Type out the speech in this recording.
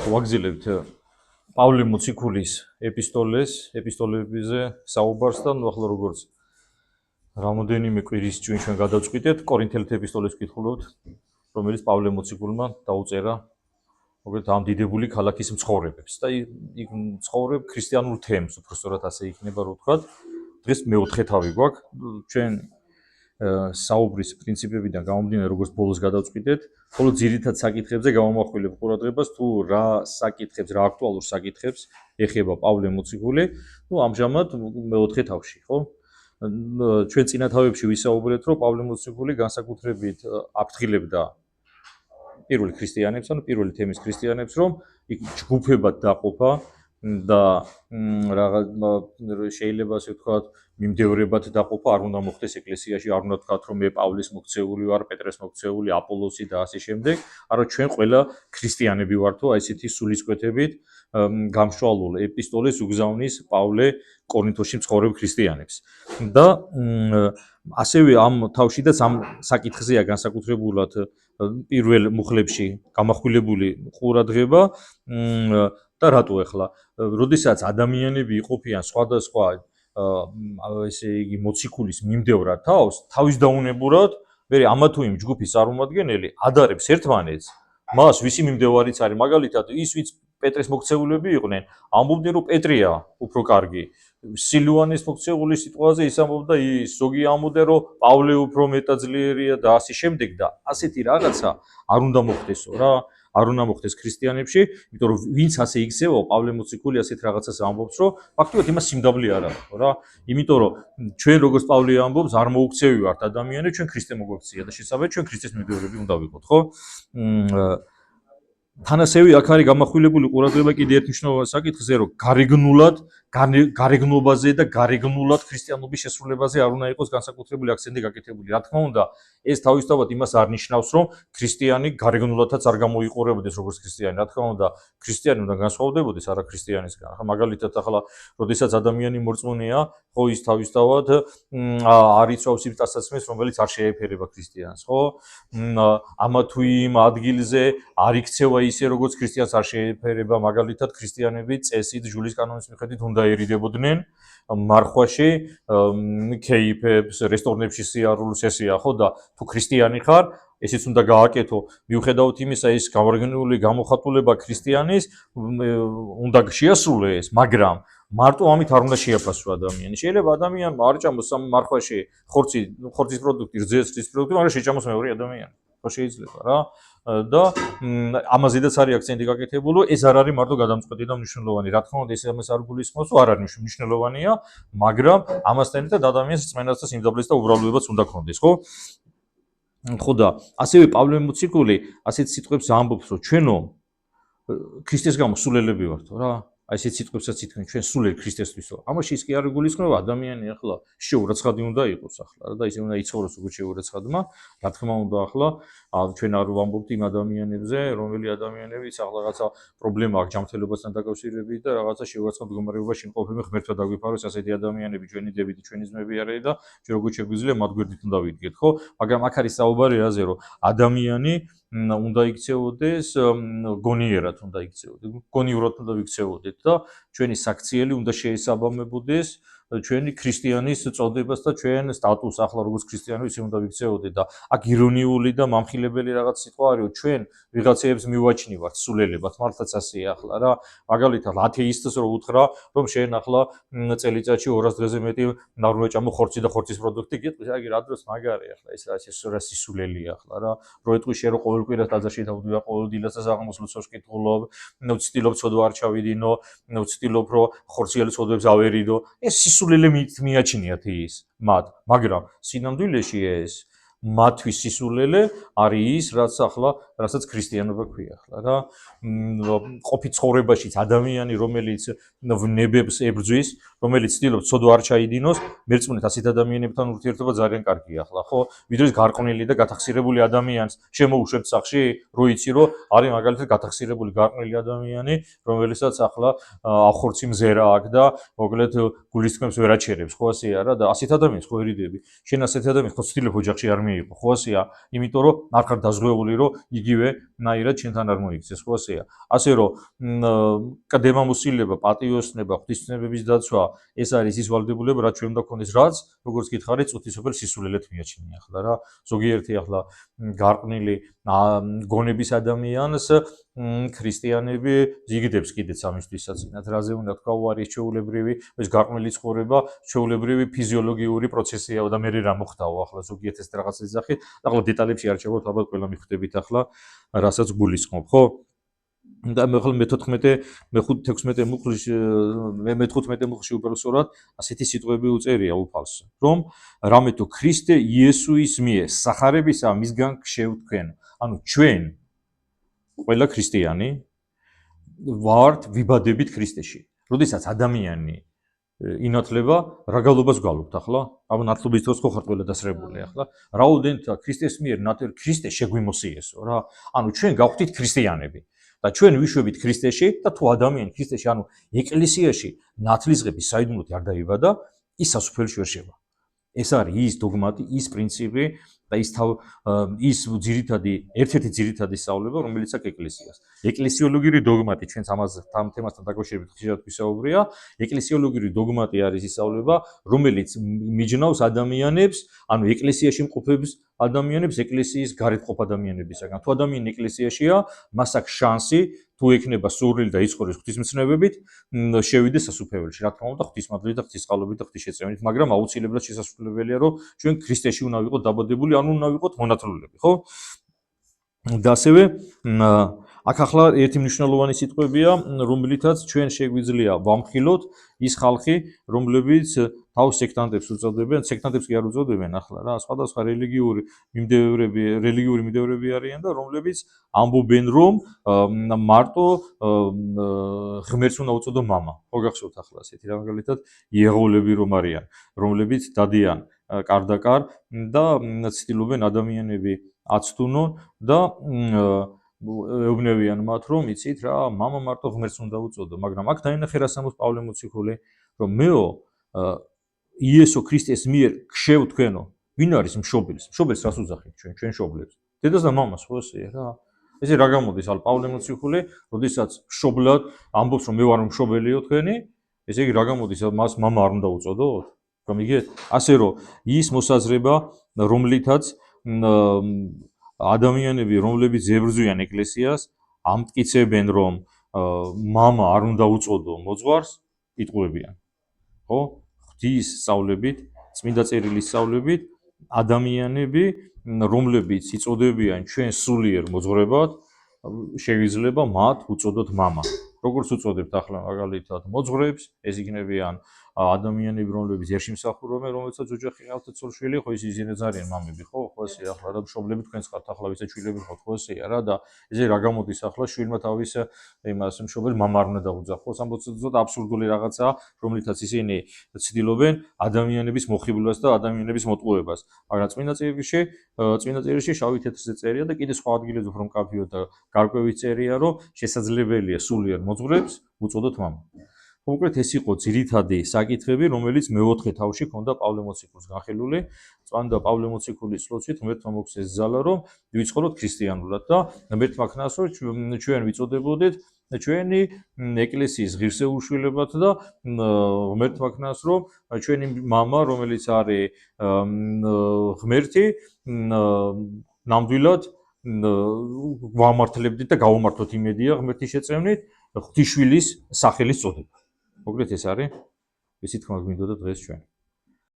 ვაგზელებთ პავლე მოციქულის ეპისტოლებზე საუბარს და ახლა როგორც რამოდენიმე კვირის წინ ჩვენ გადავწყვიტეთ კორინთელთა ეპისტოლეს ვკითხულობთ, რომელიც პავლე მოციქულმა დაუწერა მოკლედ ამ დიდებული ქალაქის მცხოვრებებს და იქ მცხოვრებ ქრისტიანულ თემს, უბრალოდ ასე იქნება რო ვთქვათ. დღეს მეოთხე თავი გვაქვს ჩვენ საუბრის პრინციპებიდან გამომდინარე, როგორც ბოლოს გადავწყვიტეთ, ხოლო ძირითად საკითხებზე გამომახვილებ ყურადღებას თუ რა საკითხებს, რა აქტუალურ საკითხებს ეხება პავლე მოციქული, ამჟამად მეოთხე თავში, ხო? ჩვენ წინა თავებში ვისაუბრეთ, რომ პავლე მოციქული განსაკუთრებით აფრთხილებდა პირველ ქრისტიანებს, ანუ პირველი თემის ქრისტიანებს, რომ იქ ჯგუფებად დაყოფა და შეიძლება ასე ვთქვათ, მიმდევრებად დაყოფა არ უნდა მოხდეს ეკლესიაში, არ უნდა ვთქვათ, რომ მე პავლეს მოქცეული ვარ, პეტრეს მოქცეული, აპოლოსი და ასე შემდეგ, არა ჩვენ ყველა ქრისტიანები ვართო, აი ესეთი სულისკვეთებით გამშვალულ ეპისტოლეს უგზავნის პავლე კორინთოში მცხოვრებ ქრისტიანებს. და ასევე ამ თავშიდაც ამ საკითხზეა განსაკუთრებულად პირველ მუხლებში გამახვილებული ყურადღება და რატო ახლა, როდესაც ადამიანები იყოფიან სხვადასხვა ესე იგი მოციქულის მიმდევრად თავის დაუნებურად, მე ამა თუ იმ ჯგუფის წარმომადგენელი ადარებს ერთმანეთს, მას ვისი მიმდევარიც არის, მაგალითად ის ვინც პეტრეს მოქცეულები იყვნენ, ამბობდნენ რომ პეტრია უფრო კარგი. სილვანეს მოქცეული სიტყვაზე ის ამბობდა ის, ზოგი ამბობდა რომ პავლე უფრო მეტაძლიერია და ასე შემდეგ და ასეთი რაღაცა არ უნდა მოხდესო რა. არ უნდა მოხდეს ქრისტიანებში, იმიტომ რომ ვინც ასე იქცევა, პავლე მოციქული ასეთ რაღაცას ამბობს, რომ ფაქტობრივად იმას სიმდაბლე არ აქვს რა. იმიტომ რომ ჩვენ როგორც პავლე ამბობს, არ მოუქცევი ვართ ადამიანები, ჩვენ ქრისტე მოგვაქცია და შესაბამისად ჩვენ ქრისტეს მიმდევრები უნდა ვიყოთ, ხო? თან ასევე აქ არის გამახვილებული ყურადღება კიდე ერთ მნიშვნელოვან საკითხზე, რომ გარეგნობაზე და გარეგნულად ქრისტიანობის შესრულებაზე არ უნდა იყოს განსაკუთრებული აქცენტი გაკეთებული. რა თქმა უნდა, ეს თავისთავად იმას არ ნიშნავს, რომ ქრისტიანი გარეგნულადაც არ გამოიყურებოდეს როგორც ქრისტიანი. რა თქმა უნდა, ქრისტიანი უნდა განსხვავდებოდეს არა ქრისტიანისგან. ახლა მაგალითად, როდესაც ადამიანი მორწმუნეა, ხო ის თავისთავად არ იცავს იმ ტასაცმელს, რომელიც არ შეეფერება ქრისტიანს, ხო? ამა თუ იმ ადგილზე არ იქცევა ისე როგორც ქრისტიანს არ შეეფერება, მაგალითად ქრისტიანები წესით ჯულის კანონის მიხედვით უნდა ერიდებოდნენ მარხვაში, ქეიფებს, რესტორნებში სიარულს ესეა, ხო და თუ ქრისტიანი ხარ, ესეც უნდა გააკეთო. მიუხედავად იმისა, ის გამორგებული გამოხატულება ქრისტიანის უნდა შეასრულეს, მაგრამ მარტო ამით არ უნდა შეაფასო ადამიანი. შეიძლება ადამიანმა არ ჭამოს მარხვაში ხორცის პროდუქტი, რძესის პროდუქტი, მაგრამ შეჭამოს მეორე ადამიანი. ხო შეიძლება რა. და ამაზედაც არის აქცენტი გაკეთებული, ეს არ არის მარტო გადამწყვეტი და მნიშვნელოვანი. რა თქმა უნდა, ეს ამას არ გულისხმობს, არ არის მნიშვნელოვანია, მაგრამ ამასთან ერთად ადამიანს რწმენას და სიმდაბლეს და უბრალოებაც უნდა ქონდეს, ხო? ხო და ასევე პავლე მოციქული ასეთ სიტყვებს ამბობს, რომ ჩვენო ქრისტეს გამო სულელები ვართო რა. აი ესეთ სიტყვებსაც ითქმის ჩვენ სულელი ქრისტესთვისო. ამაში ის კი არ გულისხმება ადამიანი ახლა შეურაცხადი უნდა იყოს ახლა და ისე უნდა იცხოვროს როგორც შეურაცხადმა. რა თქმა უნდა ახლა ჩვენ არ ვამბობთ იმ ადამიანებზე, რომელი ადამიანებიც ახლა რაღაცა პრობლემა აქვს ჯანმრთელობასთან დაკავშირებით და რაღაცა შეურაცხად მდგომარეობაში იმყოფებიან, ღმერთმა დაგვიფაროს ასეთი ადამიანები, ჩვენი დები და ჩვენი ძმები არიან და ჩვენ როგორც შეგვიძლია მათ გვერდით უნდა ვიდგეთ, ხო? მაგრამ აქ არის საუბარი რაზე, რომ ადამიანი უნდა იქცეოდეს გონიერად უნდა იქცეოდეს, გონიურად უნდა ვიქცეოდეთ და ჩვენი საქციელი უნდა შეესაბამებოდეს ჩვენი ქრისტიანის წოდებას და ჩვენ სტატუსს ახლა როგორც ქრისტიანი ისე უნდა ვიქცეოდეთ და აქ ირონიული და მამხილებელი რაღაც სიტყვა არის, რომ ჩვენ ვიღაცეებს მივაჩნივართ სულელებად, მართლაც ასეა ახლა რა. მაგალითად, ათეისტს რო უთხრა, რომ შენ ახლა წელიწადში 200 დღეზე მეტი არ უნდა ჭამო ხორცი და ხორცის პროდუქტი, გეტყვი, აი რა დროს მაგარია ახლა ეს რა სისულელია ახლა რა. რო ეტყვი შენ რო ყოველ კვირას ტაძარში დავდივარ, ყოველ დილას და საღამოს ლოცვას ვკითხულობ, ვცდილობ ცოდვა არ ჩავიდინო, ვცდილობ რომ ხორციელი ცოდვებს ავერიდო. ეს სულელე მიაჩნიათ ის მათ, მაგრამ სინამდვილეში ეს მათთვის სისულელე არის ის, რასაც ქრისტიანობა ქვია ახლა რა. ყოფით ცხოვრებაშიც ადამიანი, რომელიც ნებებს ებრძვის, რომელიც ცდილობს ცოდვა არ ჩაიდინოს, მერწმუნეთ ასეთ ადამიანებთან ურთიერთობა ძალიან კარგია ახლა, ხო? ვიდრე გარყვნილი და გათახსირებული ადამიანს შემოუშვებთ სახში, რო იცი რომ არის მაგალითად გათახსირებული გარყვნილი ადამიანი, რომელსაც ახლა ახორცი მზერა აქვს და მოკლედ გულისხმობს ვერ აჩერებს, ხო ასეა რა და ასეთ ადამიანს ხო ერიდები. შენ ასეთ ადამიანს ხო ცდილობ ოჯახში არ მიიღო. ხო ასეა, იმიტომ რომ არ ხარ დაზღვეული, რომ იგივე ნაირად ჩვენთან არ მოიქცეს. ხო ასეა. ასე რომ კადემამოსილება, პატიოსნება, ღვთისმსახურების დაცვა, ეს არის ის ვალდებულება, რაც ჩვენ უნდა გქონდეს, რაც როგორც გითხარით, წუთისოფელ სისულელეთ მიაჩნია ახლა რა. ზოგიერთი ახლა გარყვნილი გონების ადამიანს ქრისტიანები ზიგდებს კიდეც ამისთვისაც, რაზე უნდა თქვა, უარი ჩვეულებრივი, ეს გარყვნილი ცხოვრება, ჩვეულებრივი ფიზიოლოგიური პროცესია და მე რა მოხდაო ახლა ზოგიერთ ეს რაღაცის სახით, ახლა დეტალებში არ ჩავართ, ალბათ ყველა მიხვდებით ახლა, რასაც გულისხმობ, ხო? და მე ხოლმე მე-16 მუხლში უბრალოდ ასეთი სიტყვები უწერია უფალს, რომ რამე თუ ქრისტე იესუის მიერ სახარებისა მისგან შევთქვენო. ანუ ჩვენ ყველა ქრისტიანი ვართ ვიბადებით ქრისტეში. როდესაც ადამიანი ინათლება, რა გალობას გვალობთ ახლა? აბა ნათლობის დროს ხო ხართ ყველა დასრებული ახლა? რაოდენთ ქრისტეს მიერ ნათელ ქრისტე შეგვიმოსიესო რა. ანუ ჩვენ გავხდით ქრისტიანები. და ჩვენ ვიშვებით ქრისტეში და თუ ადამიანი ქრისტეში, ანუ ეკლესიაში ნათლისღების საიდუმლოთი არ დაიბადა, ის სასუფეველში ვერ შევა. ეს არის ის დოგმატი, ის პრინციპი და ის ერთ-ერთი ძირითადი სწავლება, რომელიც აქვს ეკლესიას. ეკლესიოლოგიური დოგმატი ჩვენც ამ თემასთან დაკავშირებით ხშირად ვისაუბრია. ეკლესიოლოგიური დოგმატი არის ის სწავლება, რომელიც მიჯნავს ადამიანებს, ანუ ეკლესიაში მყოფებს ადამიანებს ეკლესიის გარეთ მყოფ ადამიანებისაგან. თუ ადამიანი ეკლესიაშია, მას აქვს შანსი, თუ ექნება სურვილი და იცხოვრებს ღვთისმცნებებით, შევიდეს სასუფეველში. რა თქმა უნდა, ღვთისმადლით და ღვთისყალობით და ღვთისშეწევნით, მაგრამ აუცილებლად შესაძლებელია, რომ ჩვენ ქრისტეში უნდა ვიყოთ დაბადებული, ანუ უნდა ვიყოთ მონათლულები, ხო? და ასევე აქ ახლა ერთი მნიშვნელოვანი სიტყვებია, რომლითაც ჩვენ შეგვიძლია ვამხილოთ ის ხალხი, რომლებიც თავს სექტანტებს უწოდებენ, სექტანტებს კი არ უწოდებენ ახლა რა, სხვადასხვა რელიგიური მიმდევრები არიან და რომლებიც ამბობენ, რომ მარტო ღმერთს უნდა უწოდო მამა. ხო გახსოვთ ახლა ასეთი მაგალითად იეღოლები რომ არიან, რომლებიც დადიან კარდაკარ და ცდილობენ ადამიანები აცთუნონ და ეუბნებიან მათ, რომ იცით რა, მამა მარტო ღმერთს უნდა უწოდო, მაგრამ აქ დაინახე რას ამბობს პავლე მოციქული, რომ მეო იესო ქრისტეს მიერ შევთქვენო, ვინ არის მშობელს? მშობელს რას უძახით ჩვენ მშობლებს? დედას და მამას, ხო ესეა რა. ესე რა გამოდის ალ პავლე მოციქული, როდესაც მშობლად ამბობს, რომ მე ვარ მშობელიო თქვენი, ესე იგი რა გამოდის, მას მამა არ უნდა უწოდოთ? რომ იგეთ? ასე რომ ის მოსაზრება, რომლითაც ადამიანები, რომლებიც ებრძვიან ეკლესიას, ამტკიცებენ, რომ მამა არ უნდა უწოდო მოძღვარს, იტყუებიან. ხო? ღვთის სწავლებით, წმინდა წერილის სწავლებით, ადამიანები, რომლებიც იწოდებიან ჩვენ სულიერ მოძღვრებად, შეიძლება მათ უწოდოთ მამა. როგორც უწოდებთ ახლა მაგალითად მოძღვრებს, ეს იქნებიან ადამიანები, რომლებიც ერში მსახურობენ, რომელსაც ოჯახი ყავთ ცოლ-შვილი, ხო ისინიც არიან მამები, ხო? ხო ესეა ახლა რა მშობლები თქვენს ხართ ახლა ვისაც შვილები ხართ, ხო ესეა რა და ესე რა გამოდის ახლა შვილმა თავის იმას მშობელ მამა არ უნდა დაუძახოს, ამბობს ზოგადად აბსურდული რაღაცაა, რომლითაც ისინი ცდილობენ ადამიანების მოხიბლებას და ადამიანების მოტყუებას. მაგრამ წმინდა წერილში შავი თეთრზე წერია და კიდე სხვა ადგილებზე უფრო მკაფიო და გარკვევით წერია, რომ შესაძლებელია სულიერ მოძღვრებს უწოდოთ მამა. კონკრეტ ეს იყო ძირითადი საკითხები, რომელიც მე-4 თავში ქონდა პავლე მოციქულს განხილული. წმინდა პავლე მოციქულის ლოცვით ღმერთმა მოგცეს ზალა, რომ ვიცხოვროთ ქრისტიანულად და ღმერთმა ქნას, რომ ჩვენ ვიწოდებოდეთ ჩვენი ეკლესიის ღირსეულშვილებად და ღმერთმა ქნას, რომ ჩვენი მამა, რომელიც არის ღმერთი, ნამდვილად ვამართლებდით და გავამართლოთ იმედია ღმერთის შეწევნით ღვთისშვილის სახელის წოდება. მოგეთ ეს არის, ისიც თქმა გვინდოდა დღეს ჩვენ.